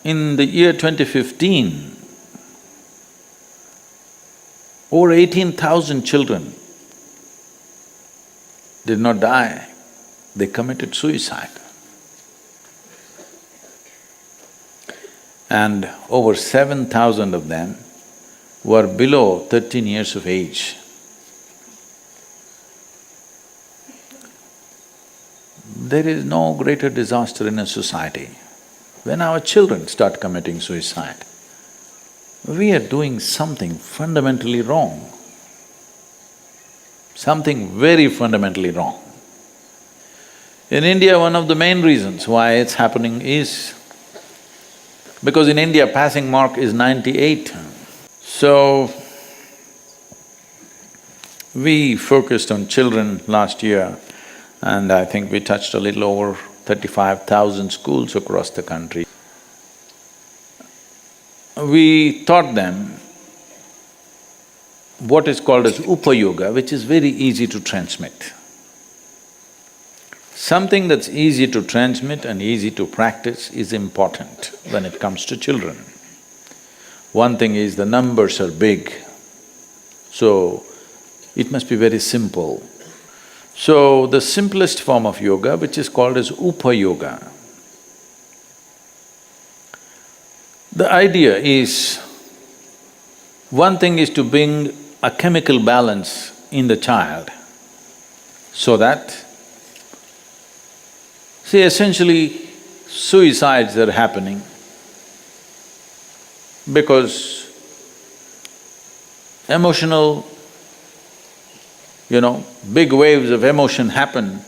In the year 2015, over 18,000 children did not die, they committed suicide. And over 7,000 of them were below 13 years of age. There is no greater disaster in a society when our children start committing suicide. We are doing something fundamentally wrong, something very fundamentally wrong. In India, one of the main reasons why it's happening is because in India passing mark is 98. So, we focused on children last year and I think we touched a little over 35,000 schools across the country. We taught them what is called as Upayoga, which is very easy to transmit. Something that's easy to transmit and easy to practice is important when it comes to children. One thing is the numbers are big, so it must be very simple. So, the simplest form of yoga, which is called as Upayoga, the idea is, one thing is to bring a chemical balance in the child so that… See, essentially, suicides are happening because emotional, big waves of emotion happen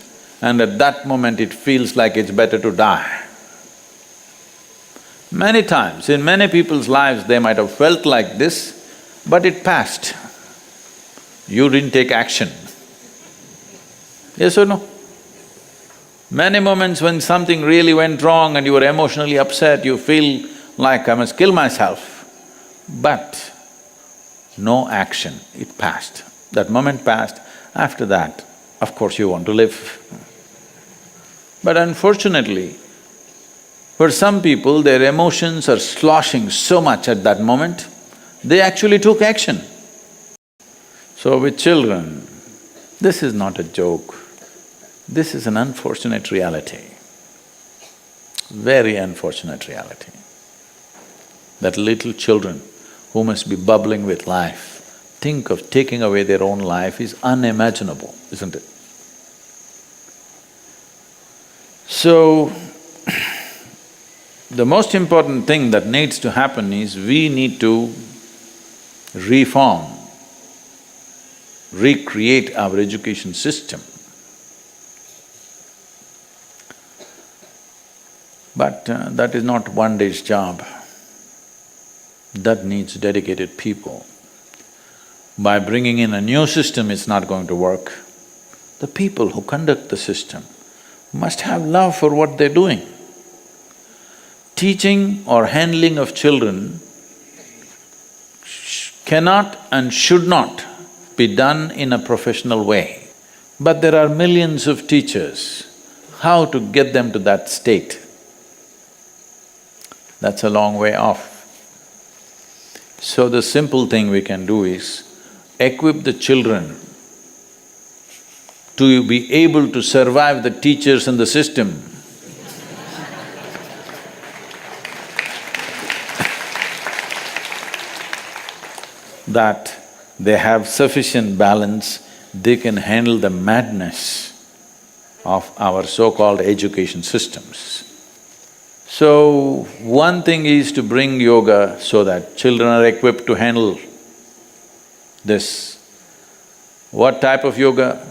and at that moment it feels like it's better to die. Many times, in many people's lives, they might have felt like this, but it passed. You didn't take action. Yes or no? Many moments when something really went wrong and you were emotionally upset, you feel like, I must kill myself. But no action, it passed. That moment passed, after that, of course you want to live. But unfortunately, for some people, their emotions are sloshing so much at that moment, they actually took action. So with children, this is not a joke, this is an unfortunate reality, very unfortunate reality. That little children who must be bubbling with life, think of taking away their own life is unimaginable, isn't it? So, the most important thing that needs to happen is we need to reform, recreate our education system. But that is not one day's job. That needs dedicated people. By bringing in a new system, it's not going to work. The people who conduct the system must have love for what they're doing. Teaching or handling of children cannot and should not be done in a professional way. But there are millions of teachers. How to get them to that state? That's a long way off. So the simple thing we can do is equip the children to be able to survive the teachers and the system. That they have sufficient balance, they can handle the madness of our so-called education systems. So, one thing is to bring yoga so that children are equipped to handle this. What type of yoga?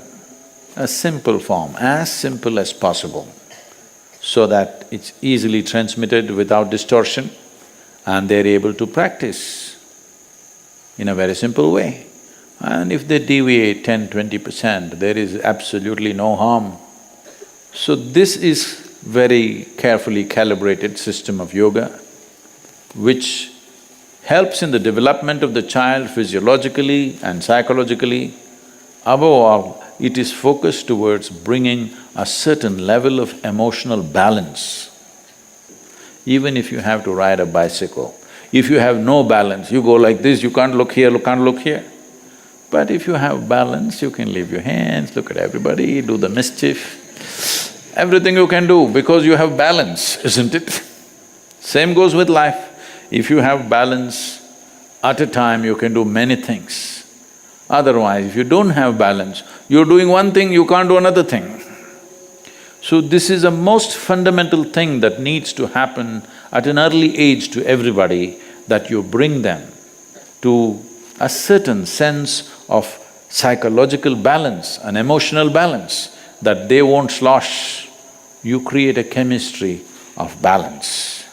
A simple form, as simple as possible, so that it's easily transmitted without distortion and they're able to practice in a very simple way. And if they deviate 10–20%, there is absolutely no harm. So this is very carefully calibrated system of yoga, which helps in the development of the child physiologically and psychologically. Above all, it is focused towards bringing a certain level of emotional balance. Even if you have to ride a bicycle, if you have no balance, you go like this, you can't look here, can't look here. But if you have balance, you can leave your hands, look at everybody, do the mischief. Everything you can do because you have balance, isn't it? Same goes with life. If you have balance, at a time you can do many things. Otherwise, if you don't have balance, you're doing one thing, you can't do another thing. So this is a most fundamental thing that needs to happen at an early age to everybody, that you bring them to a certain sense of psychological balance, an emotional balance, that they won't slosh. You create a chemistry of balance.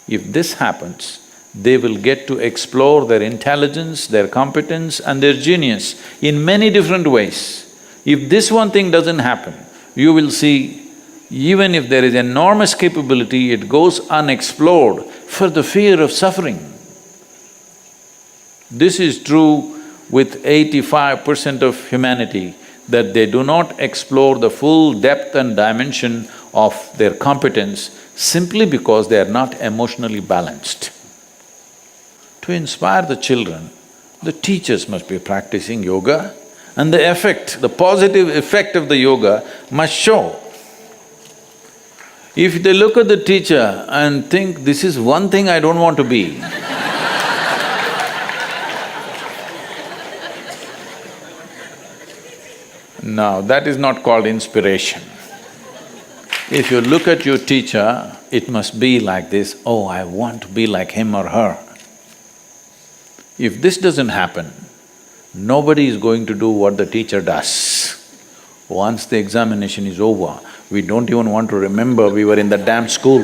If this happens, they will get to explore their intelligence, their competence and their genius in many different ways. If this one thing doesn't happen, you will see, even if there is enormous capability, it goes unexplored for the fear of suffering. This is true with 85% of humanity, that they do not explore the full depth and dimension of their competence simply because they are not emotionally balanced. To inspire the children, the teachers must be practicing yoga, and the effect, the positive effect of the yoga must show. If they look at the teacher and think, this is one thing I don't want to be, no, that is not called inspiration. If you look at your teacher, it must be like this, oh, I want to be like him or her. If this doesn't happen, nobody is going to do what the teacher does. Once the examination is over, we don't even want to remember we were in the damn school.